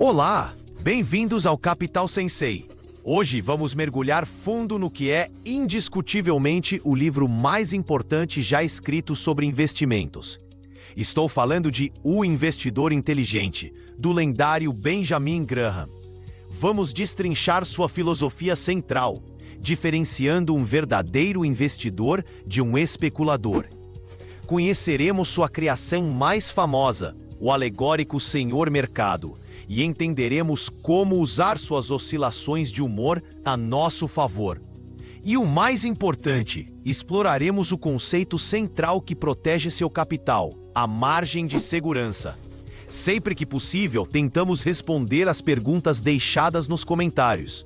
Olá, bem-vindos ao Capital Sensei. Hoje vamos mergulhar fundo no que é indiscutivelmente o livro mais importante já escrito sobre investimentos. Estou falando de O Investidor Inteligente, do lendário Benjamin Graham. Vamos destrinchar sua filosofia central, diferenciando um verdadeiro investidor de um especulador. Conheceremos sua criação mais famosa, o alegórico Senhor Mercado, e entenderemos como usar suas oscilações de humor a nosso favor. E o mais importante, exploraremos o conceito central que protege seu capital, a margem de segurança. Sempre que possível, tentamos responder às perguntas deixadas nos comentários.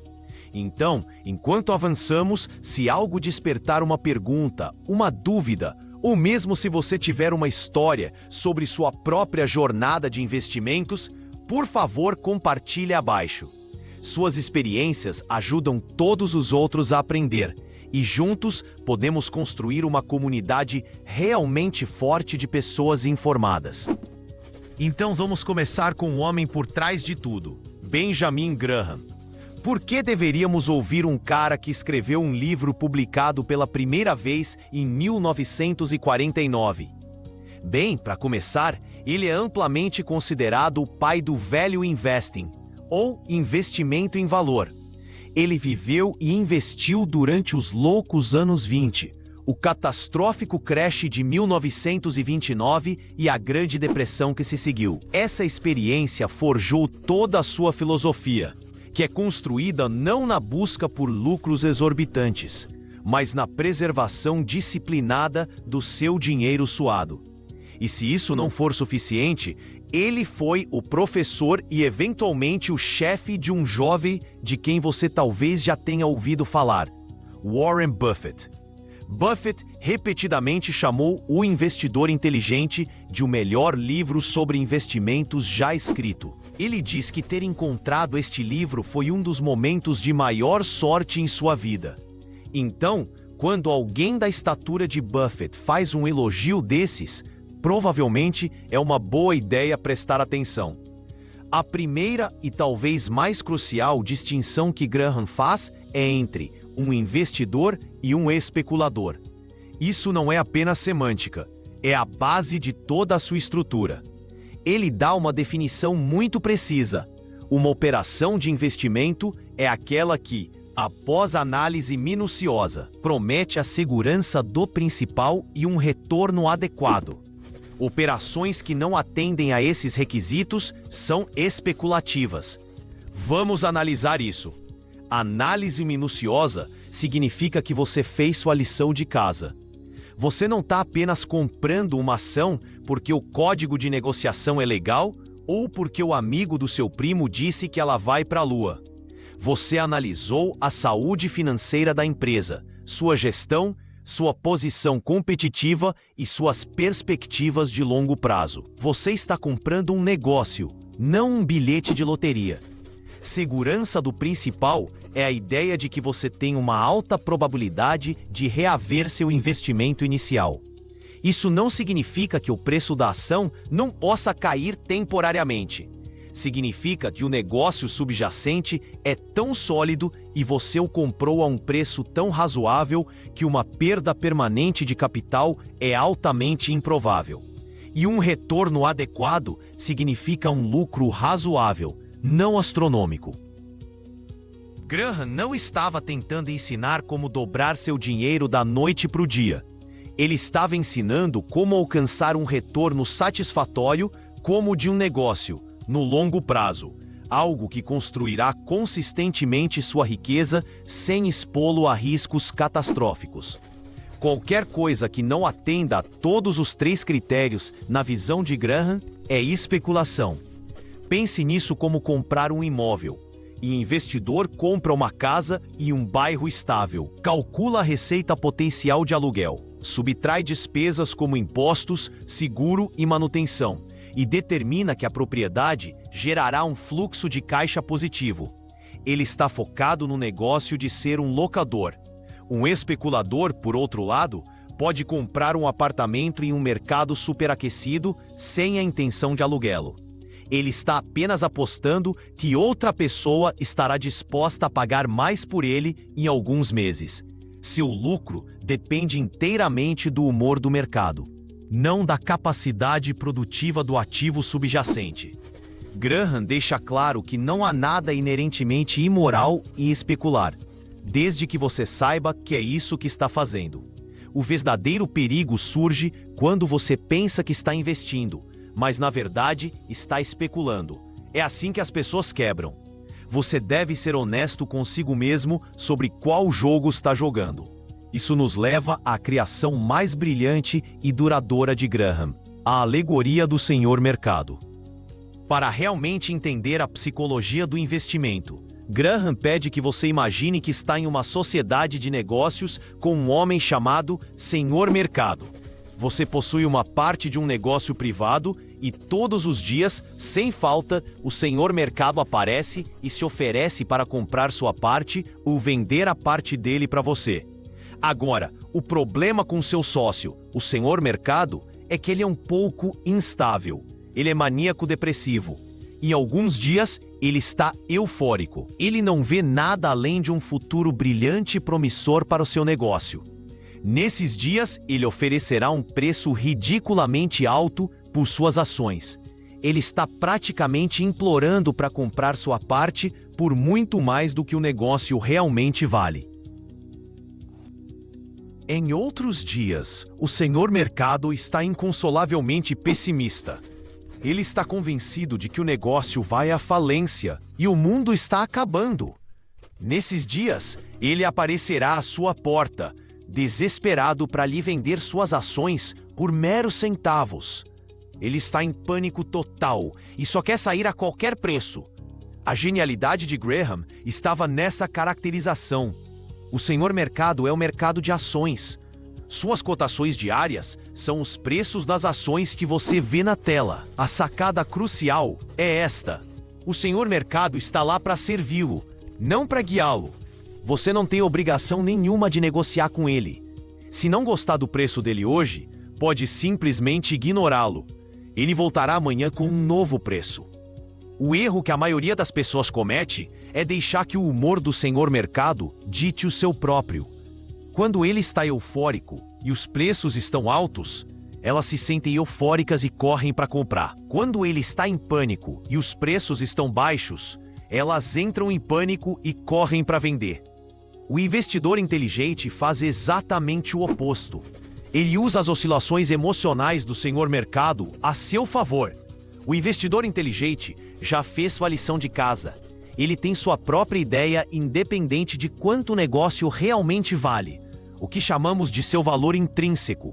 Então, enquanto avançamos, se algo despertar uma pergunta, uma dúvida, ou mesmo se você tiver uma história sobre sua própria jornada de investimentos, por favor, compartilhe abaixo. Suas experiências ajudam todos os outros a aprender, e juntos podemos construir uma comunidade realmente forte de pessoas informadas. Então vamos começar com o homem por trás de tudo, Benjamin Graham. Por que deveríamos ouvir um cara que escreveu um livro publicado pela primeira vez em 1949? Bem, para começar, ele é amplamente considerado o pai do Value Investing, ou investimento em valor. Ele viveu e investiu durante os loucos anos 20, o catastrófico crash de 1929 e a Grande Depressão que se seguiu. Essa experiência forjou toda a sua filosofia, que é construída não na busca por lucros exorbitantes, mas na preservação disciplinada do seu dinheiro suado. E se isso não for suficiente, ele foi o professor e eventualmente o chefe de um jovem de quem você talvez já tenha ouvido falar, Warren Buffett. Buffett repetidamente chamou O Investidor Inteligente de o melhor livro sobre investimentos já escrito. Ele diz que ter encontrado este livro foi um dos momentos de maior sorte em sua vida. Então, quando alguém da estatura de Buffett faz um elogio desses, provavelmente é uma boa ideia prestar atenção. A primeira e talvez mais crucial distinção que Graham faz é entre um investidor e um especulador. Isso não é apenas semântica, é a base de toda a sua estrutura. Ele dá uma definição muito precisa. Uma operação de investimento é aquela que, após análise minuciosa, promete a segurança do principal e um retorno adequado. Operações que não atendem a esses requisitos são especulativas. Vamos analisar isso. Análise minuciosa significa que você fez sua lição de casa. Você não está apenas comprando uma ação porque o código de negociação é legal ou porque o amigo do seu primo disse que ela vai para a lua. Você analisou a saúde financeira da empresa, sua gestão, sua posição competitiva e suas perspectivas de longo prazo. Você está comprando um negócio, não um bilhete de loteria. Segurança do principal é a ideia de que você tem uma alta probabilidade de reaver seu investimento inicial. Isso não significa que o preço da ação não possa cair temporariamente. Significa que o negócio subjacente é tão sólido e você o comprou a um preço tão razoável que uma perda permanente de capital é altamente improvável. E um retorno adequado significa um lucro razoável, não astronômico. Graham não estava tentando ensinar como dobrar seu dinheiro da noite para o dia. Ele estava ensinando como alcançar um retorno satisfatório como o de um negócio, no longo prazo, algo que construirá consistentemente sua riqueza sem expô-lo a riscos catastróficos. Qualquer coisa que não atenda a todos os três critérios na visão de Graham é especulação. Pense nisso como comprar um imóvel. E investidor compra uma casa e um bairro estável, calcula a receita potencial de aluguel, subtrai despesas como impostos, seguro e manutenção, e determina que a propriedade gerará um fluxo de caixa positivo. Ele está focado no negócio de ser um locador. Um especulador, por outro lado, pode comprar um apartamento em um mercado superaquecido sem a intenção de aluguê-lo. ele está apenas apostando que outra pessoa estará disposta a pagar mais por ele em alguns meses. Seu lucro depende inteiramente do humor do mercado, não da capacidade produtiva do ativo subjacente. Graham deixa claro que não há nada inerentemente imoral em especular, desde que você saiba que é isso que está fazendo. O verdadeiro perigo surge quando você pensa que está investindo, mas na verdade está especulando. É assim que as pessoas quebram. Você deve ser honesto consigo mesmo sobre qual jogo está jogando. Isso nos leva à criação mais brilhante e duradoura de Graham, a alegoria do Senhor Mercado. Para realmente entender a psicologia do investimento, Graham pede que você imagine que está em uma sociedade de negócios com um homem chamado Senhor Mercado. Você possui uma parte de um negócio privado e todos os dias, sem falta, o Senhor Mercado aparece e se oferece para comprar sua parte ou vender a parte dele para você. Agora, o problema com seu sócio, o Senhor Mercado, é que ele é um pouco instável. Ele é maníaco-depressivo. Em alguns dias, ele está eufórico. Ele não vê nada além de um futuro brilhante e promissor para o seu negócio. Nesses dias, ele oferecerá um preço ridiculamente alto por suas ações. Ele está praticamente implorando para comprar sua parte por muito mais do que o negócio realmente vale. Em outros dias, o Senhor Mercado está inconsolavelmente pessimista. Ele está convencido de que o negócio vai à falência e o mundo está acabando. Nesses dias, ele aparecerá à sua porta, desesperado para lhe vender suas ações por meros centavos. Ele está em pânico total e só quer sair a qualquer preço. A genialidade de Graham estava nessa caracterização. O Senhor Mercado é o mercado de ações. Suas cotações diárias são os preços das ações que você vê na tela. A sacada crucial é esta: o Senhor Mercado está lá para servi-lo, não para guiá-lo. Você não tem obrigação nenhuma de negociar com ele. Se não gostar do preço dele hoje, pode simplesmente ignorá-lo. Ele voltará amanhã com um novo preço. O erro que a maioria das pessoas comete é deixar que o humor do Senhor Mercado dite o seu próprio. Quando ele está eufórico e os preços estão altos, elas se sentem eufóricas e correm para comprar. Quando ele está em pânico e os preços estão baixos, elas entram em pânico e correm para vender. O investidor inteligente faz exatamente o oposto. Ele usa as oscilações emocionais do Senhor Mercado a seu favor. O investidor inteligente já fez sua lição de casa. Ele tem sua própria ideia independente de quanto o negócio realmente vale, o que chamamos de seu valor intrínseco.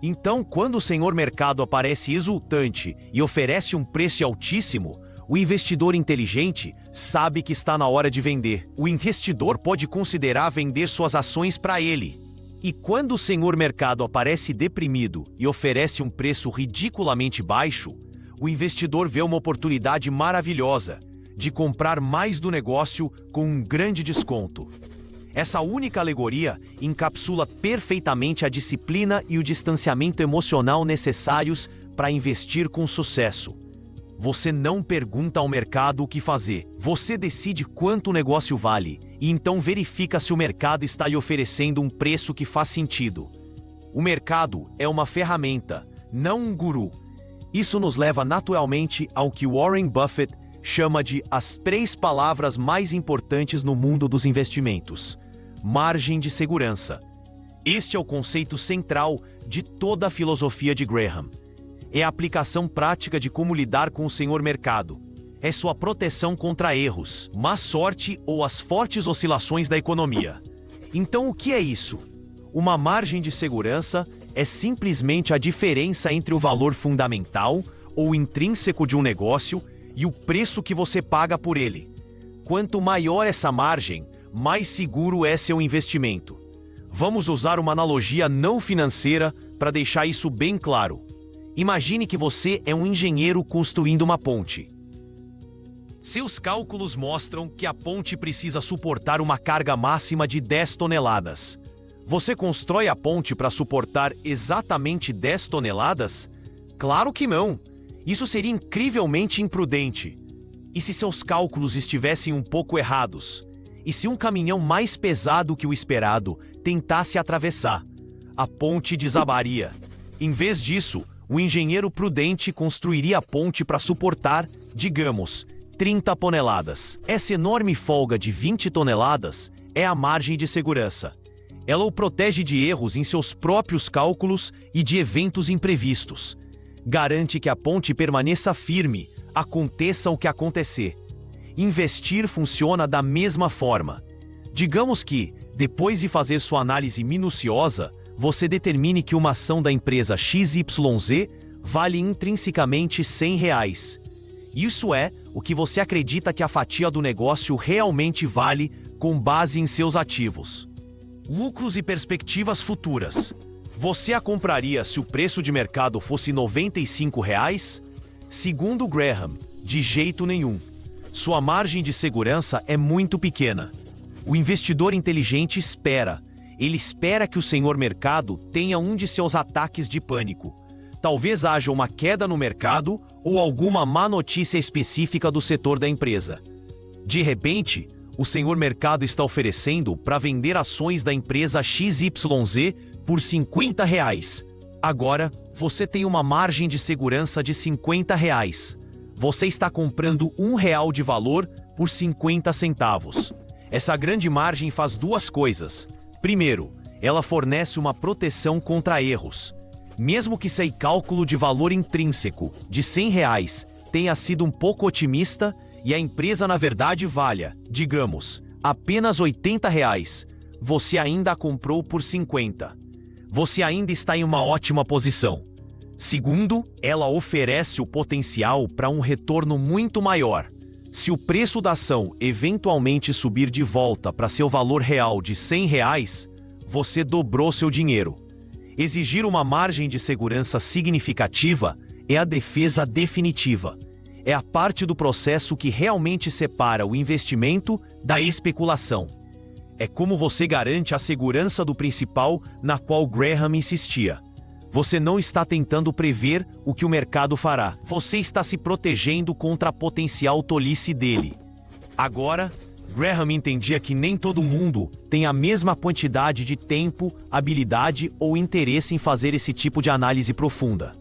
Então, quando o Senhor Mercado aparece exultante e oferece um preço altíssimo, o investidor inteligente sabe que está na hora de vender. O investidor pode considerar vender suas ações para ele. E quando o Senhor Mercado aparece deprimido e oferece um preço ridiculamente baixo, o investidor vê uma oportunidade maravilhosa de comprar mais do negócio com um grande desconto. Essa única alegoria encapsula perfeitamente a disciplina e o distanciamento emocional necessários para investir com sucesso. Você não pergunta ao mercado o que fazer. Você decide quanto o negócio vale e então verifica se o mercado está lhe oferecendo um preço que faz sentido. O mercado é uma ferramenta, não um guru. Isso nos leva naturalmente ao que Warren Buffett chama de as 3 palavras mais importantes no mundo dos investimentos: margem de segurança. Este é o conceito central de toda a filosofia de Graham. É a aplicação prática de como lidar com o Senhor Mercado. É sua proteção contra erros, má sorte ou as fortes oscilações da economia. Então, o que é isso? Uma margem de segurança é simplesmente a diferença entre o valor fundamental ou intrínseco de um negócio e o preço que você paga por ele. Quanto maior essa margem, mais seguro é seu investimento. Vamos usar uma analogia não financeira para deixar isso bem claro. Imagine que você é um engenheiro construindo uma ponte. Seus cálculos mostram que a ponte precisa suportar uma carga máxima de 10 toneladas. Você constrói a ponte para suportar exatamente 10 toneladas? Claro que não! Isso seria incrivelmente imprudente. E se seus cálculos estivessem um pouco errados? E se um caminhão mais pesado que o esperado tentasse atravessar? A ponte desabaria. Em vez disso, o engenheiro prudente construiria a ponte para suportar, digamos, 30 toneladas. Essa enorme folga de 20 toneladas é a margem de segurança. Ela o protege de erros em seus próprios cálculos e de eventos imprevistos. Garante que a ponte permaneça firme, aconteça o que acontecer. Investir funciona da mesma forma. Digamos que, depois de fazer sua análise minuciosa, você determine que uma ação da empresa XYZ vale intrinsecamente R$100. Isso é o que você acredita que a fatia do negócio realmente vale com base em seus ativos. Lucros e perspectivas futuras. Você a compraria se o preço de mercado fosse R$95? Segundo Graham, de jeito nenhum. Sua margem de segurança é muito pequena. O investidor inteligente espera. Ele espera que o senhor mercado tenha um de seus ataques de pânico. Talvez haja uma queda no mercado ou alguma má notícia específica do setor da empresa. De repente, o senhor mercado está oferecendo para vender ações da empresa XYZ por R$50. Agora, você tem uma margem de segurança de R$50. Você está comprando R$1 de valor por 50 centavos. Essa grande margem faz duas coisas. Primeiro, ela fornece uma proteção contra erros. Mesmo que seu cálculo de valor intrínseco de R$100 tenha sido um pouco otimista e a empresa na verdade valha, digamos, apenas R$80, você ainda a comprou por 50. Você ainda está em uma ótima posição. Segundo, ela oferece o potencial para um retorno muito maior. Se o preço da ação eventualmente subir de volta para seu valor real de R$100, você dobrou seu dinheiro. Exigir uma margem de segurança significativa é a defesa definitiva. É a parte do processo que realmente separa o investimento da especulação. É como você garante a segurança do principal na qual Graham insistia. Você não está tentando prever o que o mercado fará. Você está se protegendo contra a potencial tolice dele. Agora, Graham entendia que nem todo mundo tem a mesma quantidade de tempo, habilidade ou interesse em fazer esse tipo de análise profunda.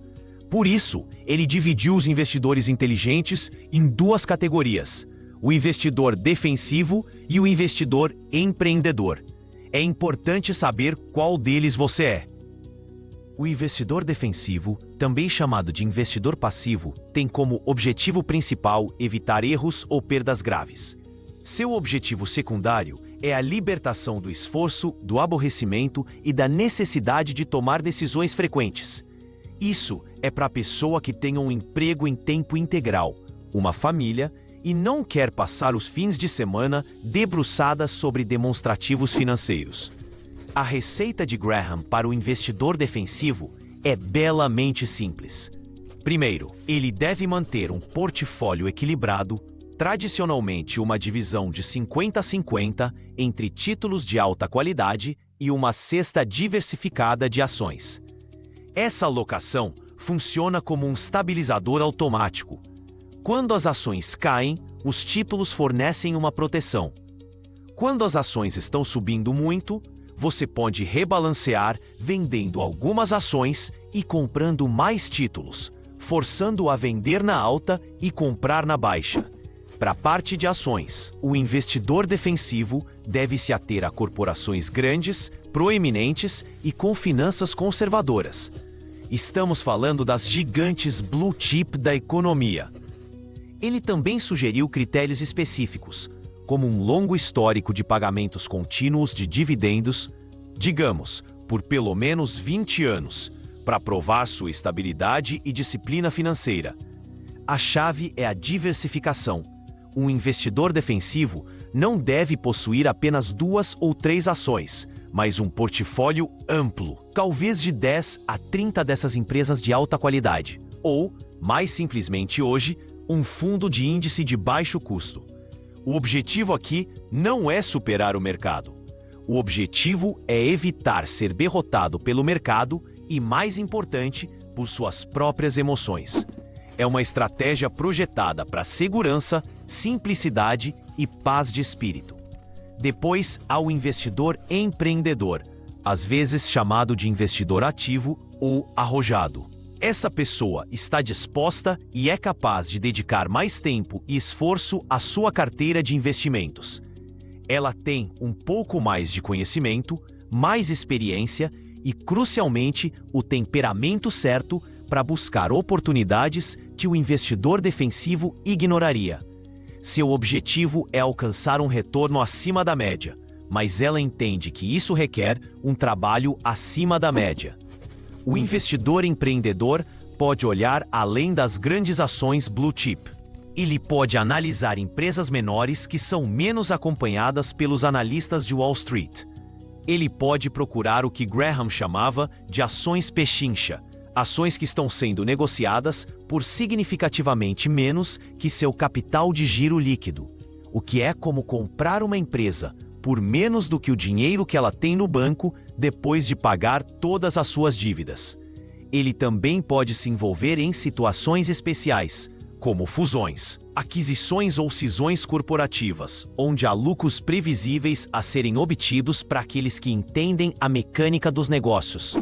Por isso, ele dividiu os investidores inteligentes em duas categorias: o investidor defensivo e o investidor empreendedor. É importante saber qual deles você é. O investidor defensivo, também chamado de investidor passivo, tem como objetivo principal evitar erros ou perdas graves. Seu objetivo secundário é a libertação do esforço, do aborrecimento e da necessidade de tomar decisões frequentes. Isso é para a pessoa que tem um emprego em tempo integral, uma família e não quer passar os fins de semana debruçada sobre demonstrativos financeiros. A receita de Graham para o investidor defensivo é belamente simples. Primeiro, ele deve manter um portfólio equilibrado, tradicionalmente uma divisão de 50-50 entre títulos de alta qualidade e uma cesta diversificada de ações. Essa alocação funciona como um estabilizador automático. Quando as ações caem, os títulos fornecem uma proteção. Quando as ações estão subindo muito, você pode rebalancear vendendo algumas ações e comprando mais títulos, forçando-o a vender na alta e comprar na baixa. Para a parte de ações, o investidor defensivo deve se ater a corporações grandes, proeminentes e com finanças conservadoras. Estamos falando das gigantes blue chip da economia. Ele também sugeriu critérios específicos, como um longo histórico de pagamentos contínuos de dividendos, digamos, por pelo menos 20 anos, para provar sua estabilidade e disciplina financeira. A chave é a diversificação. Um investidor defensivo não deve possuir apenas 2 ou 3 ações, mas um portfólio amplo, talvez de 10 a 30 dessas empresas de alta qualidade, ou, mais simplesmente hoje, um fundo de índice de baixo custo. O objetivo aqui não é superar o mercado. O objetivo é evitar ser derrotado pelo mercado e, mais importante, por suas próprias emoções. É uma estratégia projetada para segurança, simplicidade e paz de espírito. Depois há o investidor empreendedor, às vezes chamado de investidor ativo ou arrojado. Essa pessoa está disposta e é capaz de dedicar mais tempo e esforço à sua carteira de investimentos. Ela tem um pouco mais de conhecimento, mais experiência e, crucialmente, o temperamento certo para buscar oportunidades que o investidor defensivo ignoraria. Seu objetivo é alcançar um retorno acima da média, mas ela entende que isso requer um trabalho acima da média. O investidor empreendedor pode olhar além das grandes ações blue chip. Ele pode analisar empresas menores que são menos acompanhadas pelos analistas de Wall Street. Ele pode procurar o que Graham chamava de ações pechincha, ações que estão sendo negociadas por significativamente menos que seu capital de giro líquido, o que é como comprar uma empresa por menos do que o dinheiro que ela tem no banco depois de pagar todas as suas dívidas. Ele também pode se envolver em situações especiais, como fusões, aquisições ou cisões corporativas, onde há lucros previsíveis a serem obtidos para aqueles que entendem a mecânica dos negócios.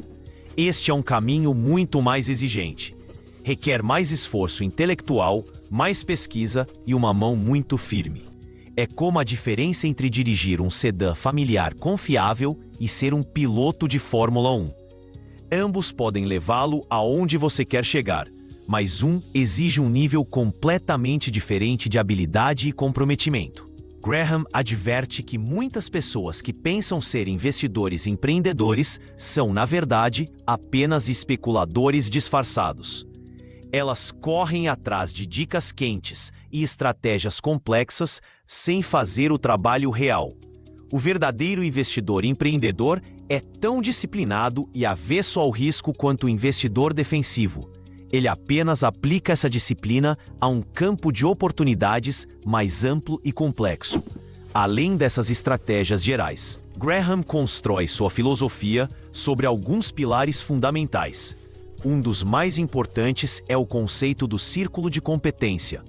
Este é um caminho muito mais exigente. Requer mais esforço intelectual, mais pesquisa e uma mão muito firme. É como a diferença entre dirigir um sedã familiar confiável e ser um piloto de Fórmula 1. Ambos podem levá-lo aonde você quer chegar, mas um exige um nível completamente diferente de habilidade e comprometimento. Graham adverte que muitas pessoas que pensam ser investidores empreendedores são, na verdade, apenas especuladores disfarçados. Elas correm atrás de dicas quentes e estratégias complexas sem fazer o trabalho real. O verdadeiro investidor empreendedor é tão disciplinado e avesso ao risco quanto o investidor defensivo. Ele apenas aplica essa disciplina a um campo de oportunidades mais amplo e complexo. Além dessas estratégias gerais, Graham constrói sua filosofia sobre alguns pilares fundamentais. Um dos mais importantes é o conceito do círculo de competência.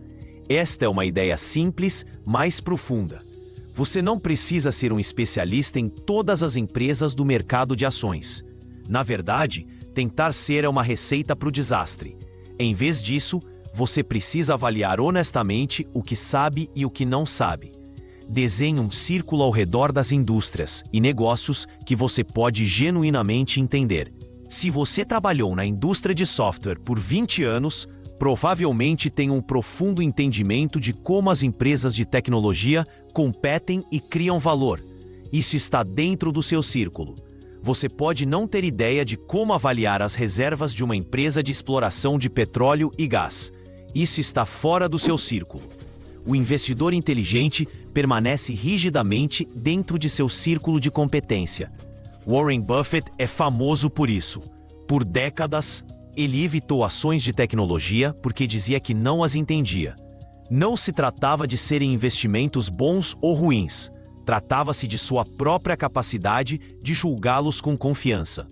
Esta é uma ideia simples, mas profunda. Você não precisa ser um especialista em todas as empresas do mercado de ações. Na verdade, tentar ser é uma receita para o desastre. Em vez disso, você precisa avaliar honestamente o que sabe e o que não sabe. Desenhe um círculo ao redor das indústrias e negócios que você pode genuinamente entender. Se você trabalhou na indústria de software por 20 anos, provavelmente tem um profundo entendimento de como as empresas de tecnologia competem e criam valor. Isso está dentro do seu círculo. Você pode não ter ideia de como avaliar as reservas de uma empresa de exploração de petróleo e gás. Isso está fora do seu círculo. O investidor inteligente permanece rigidamente dentro de seu círculo de competência. Warren Buffett é famoso por isso. Por décadas, ele evitou ações de tecnologia porque dizia que não as entendia. Não se tratava de serem investimentos bons ou ruins. Tratava-se de sua própria capacidade de julgá-los com confiança.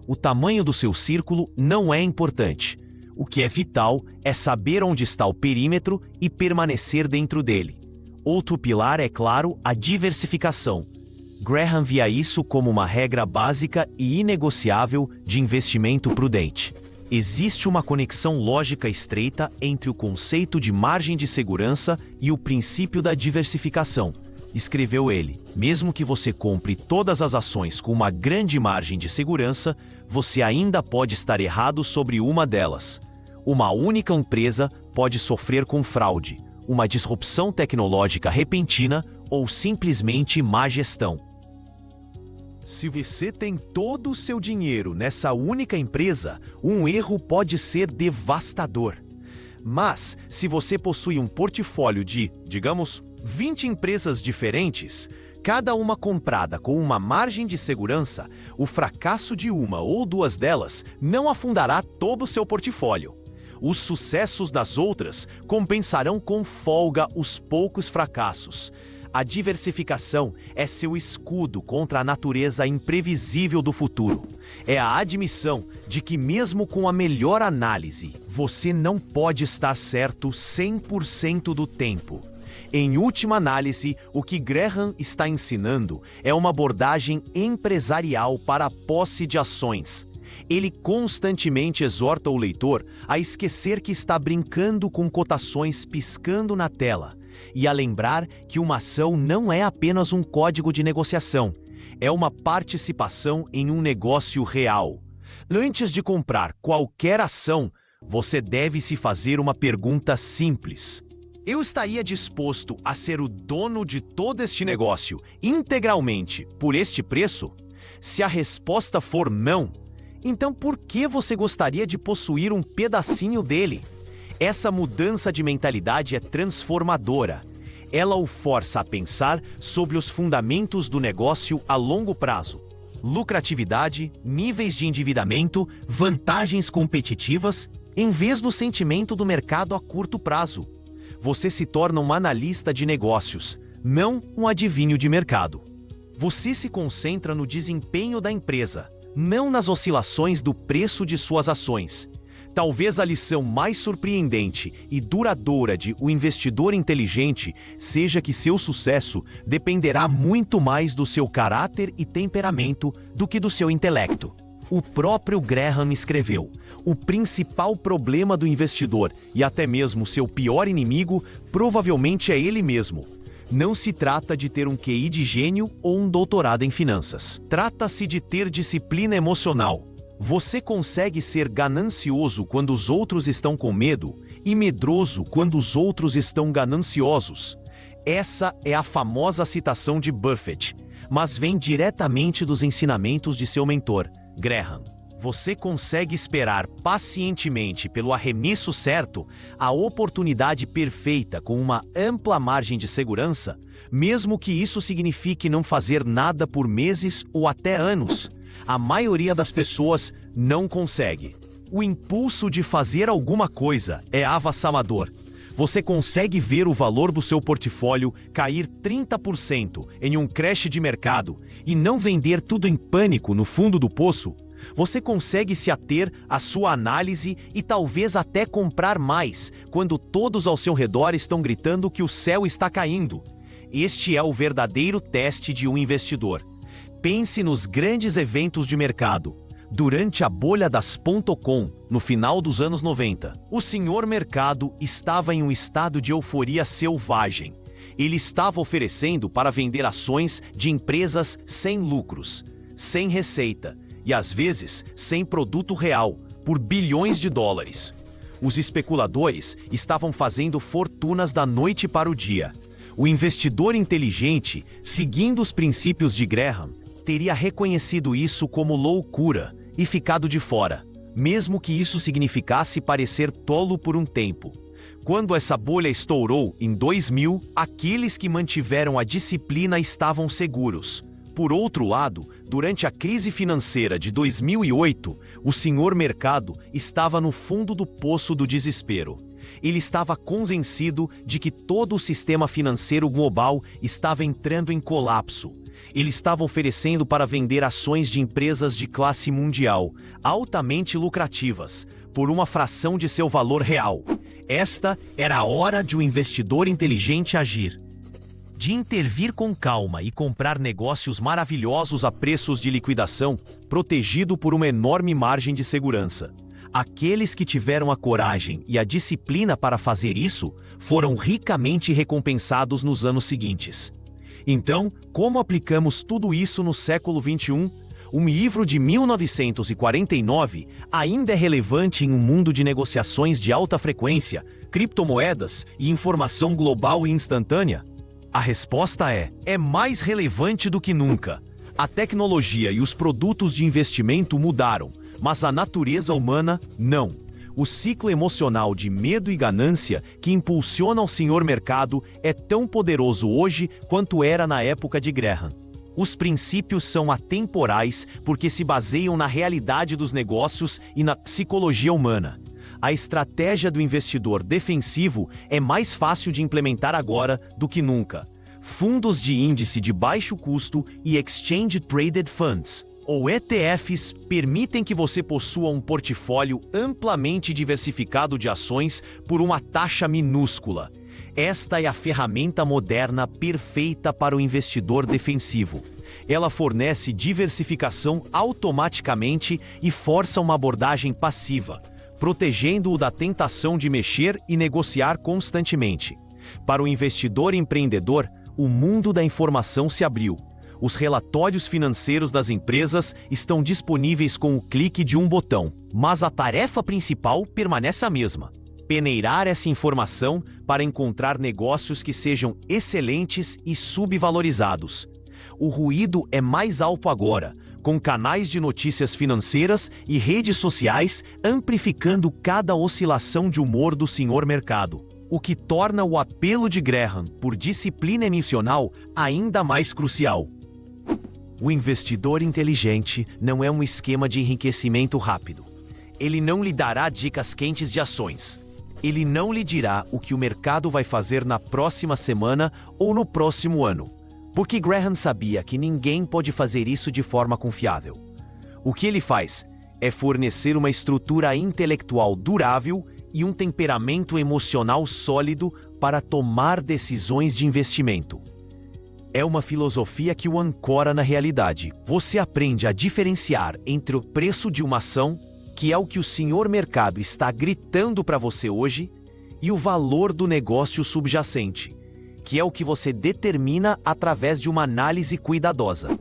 O tamanho do seu círculo não é importante. O que é vital é saber onde está o perímetro e permanecer dentro dele. Outro pilar é, claro, a diversificação. Graham via isso como uma regra básica e inegociável de investimento prudente. Existe uma conexão lógica estreita entre o conceito de margem de segurança e o princípio da diversificação. Escreveu ele, mesmo que você compre todas as ações com uma grande margem de segurança, você ainda pode estar errado sobre uma delas. Uma única empresa pode sofrer com fraude, uma disrupção tecnológica repentina ou simplesmente má gestão. Se você tem todo o seu dinheiro nessa única empresa, um erro pode ser devastador. Mas, se você possui um portfólio de, digamos, 20 empresas diferentes, cada uma comprada com uma margem de segurança, o fracasso de uma ou duas delas não afundará todo o seu portfólio. Os sucessos das outras compensarão com folga os poucos fracassos. A diversificação é seu escudo contra a natureza imprevisível do futuro. É a admissão de que mesmo com a melhor análise, você não pode estar certo 100% do tempo. Em última análise, o que Graham está ensinando é uma abordagem empresarial para a posse de ações. Ele constantemente exorta o leitor a esquecer que está brincando com cotações piscando na tela e a lembrar que uma ação não é apenas um código de negociação, é uma participação em um negócio real. Antes de comprar qualquer ação, você deve se fazer uma pergunta simples: eu estaria disposto a ser o dono de todo este negócio integralmente por este preço? Se a resposta for não, então por que você gostaria de possuir um pedacinho dele? Essa mudança de mentalidade é transformadora. Ela o força a pensar sobre os fundamentos do negócio a longo prazo: lucratividade, níveis de endividamento, vantagens competitivas, em vez do sentimento do mercado a curto prazo. Você se torna um analista de negócios, não um adivinho de mercado. Você se concentra no desempenho da empresa, não nas oscilações do preço de suas ações. Talvez a lição mais surpreendente e duradoura de O Investidor Inteligente seja que seu sucesso dependerá muito mais do seu caráter e temperamento do que do seu intelecto. O próprio Graham escreveu: o principal problema do investidor, e até mesmo seu pior inimigo, provavelmente é ele mesmo. Não se trata de ter um QI de gênio ou um doutorado em finanças. Trata-se de ter disciplina emocional. Você consegue ser ganancioso quando os outros estão com medo e medroso quando os outros estão gananciosos. Essa é a famosa citação de Buffett, mas vem diretamente dos ensinamentos de seu mentor, Graham. Você consegue esperar pacientemente pelo arremesso certo, a oportunidade perfeita com uma ampla margem de segurança, mesmo que isso signifique não fazer nada por meses ou até anos. A maioria das pessoas não consegue. O impulso de fazer alguma coisa é avassalador. Você consegue ver o valor do seu portfólio cair 30% em um crash de mercado e não vender tudo em pânico no fundo do poço? Você consegue se ater à sua análise e talvez até comprar mais quando todos ao seu redor estão gritando que o céu está caindo. Este é o verdadeiro teste de um investidor. Pense nos grandes eventos de mercado. Durante a bolha das .com, no final dos anos 90, o senhor mercado estava em um estado de euforia selvagem. Ele estava oferecendo para vender ações de empresas sem lucros, sem receita e, às vezes, sem produto real, por bilhões de dólares. Os especuladores estavam fazendo fortunas da noite para o dia. O investidor inteligente, seguindo os princípios de Graham, teria reconhecido isso como loucura e ficado de fora, mesmo que isso significasse parecer tolo por um tempo. Quando essa bolha estourou em 2000, aqueles que mantiveram a disciplina estavam seguros. Por outro lado, durante a crise financeira de 2008, o senhor mercado estava no fundo do poço do desespero. Ele estava convencido de que todo o sistema financeiro global estava entrando em colapso. Ele estava oferecendo para vender ações de empresas de classe mundial, altamente lucrativas, por uma fração de seu valor real. Esta era a hora de um investidor inteligente agir. De intervir com calma e comprar negócios maravilhosos a preços de liquidação, protegido por uma enorme margem de segurança. Aqueles que tiveram a coragem e a disciplina para fazer isso foram ricamente recompensados nos anos seguintes. Então, como aplicamos tudo isso no século XXI? Um livro de 1949 ainda é relevante em um mundo de negociações de alta frequência, criptomoedas e informação global e instantânea? A resposta é mais relevante do que nunca. A tecnologia e os produtos de investimento mudaram, mas a natureza humana não. O ciclo emocional de medo e ganância que impulsiona o senhor mercado é tão poderoso hoje quanto era na época de Graham. Os princípios são atemporais porque se baseiam na realidade dos negócios e na psicologia humana. A estratégia do investidor defensivo é mais fácil de implementar agora do que nunca. fundos de índice de baixo custo e Exchange Traded Funds, ou ETFs, permitem que você possua um portfólio amplamente diversificado de ações por uma taxa minúscula. Esta é a ferramenta moderna perfeita para o investidor defensivo. Ela fornece diversificação automaticamente e força uma abordagem passiva, protegendo-o da tentação de mexer e negociar constantemente. Para o investidor empreendedor, o mundo da informação se abriu. Os relatórios financeiros das empresas estão disponíveis com o clique de um botão, mas a tarefa principal permanece a mesma: peneirar essa informação para encontrar negócios que sejam excelentes e subvalorizados. O ruído é mais alto agora, com canais de notícias financeiras e redes sociais amplificando cada oscilação de humor do senhor mercado, o que torna o apelo de Graham por disciplina emocional ainda mais crucial. O investidor inteligente não é um esquema de enriquecimento rápido. Ele não lhe dará dicas quentes de ações. Ele não lhe dirá o que o mercado vai fazer na próxima semana ou no próximo ano, porque Graham sabia que ninguém pode fazer isso de forma confiável. O que ele faz é fornecer uma estrutura intelectual durável e um temperamento emocional sólido para tomar decisões de investimento. É uma filosofia que o ancora na realidade. Você aprende a diferenciar entre o preço de uma ação, que é o que o senhor mercado está gritando para você hoje, e o valor do negócio subjacente, que é o que você determina através de uma análise cuidadosa.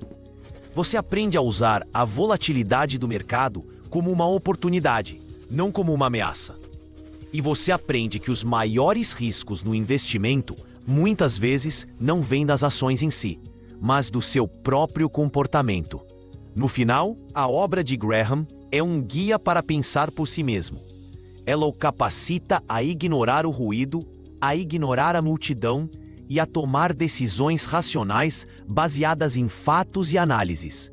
Você aprende a usar a volatilidade do mercado como uma oportunidade, não como uma ameaça. E você aprende que os maiores riscos no investimento muitas vezes não vêm das ações em si, mas do seu próprio comportamento. No final, a obra de Graham é um guia para pensar por si mesmo. Ela o capacita a ignorar o ruído, a ignorar a multidão e a tomar decisões racionais baseadas em fatos e análises.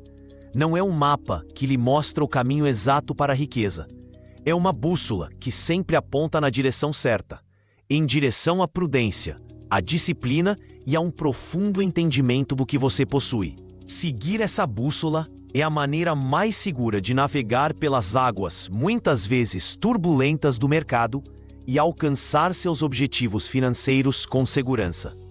Não é um mapa que lhe mostra o caminho exato para a riqueza. É uma bússola que sempre aponta na direção certa, em direção à prudência, à disciplina e a um profundo entendimento do que você possui. Seguir essa bússola é a maneira mais segura de navegar pelas águas, muitas vezes turbulentas, do mercado e alcançar seus objetivos financeiros com segurança.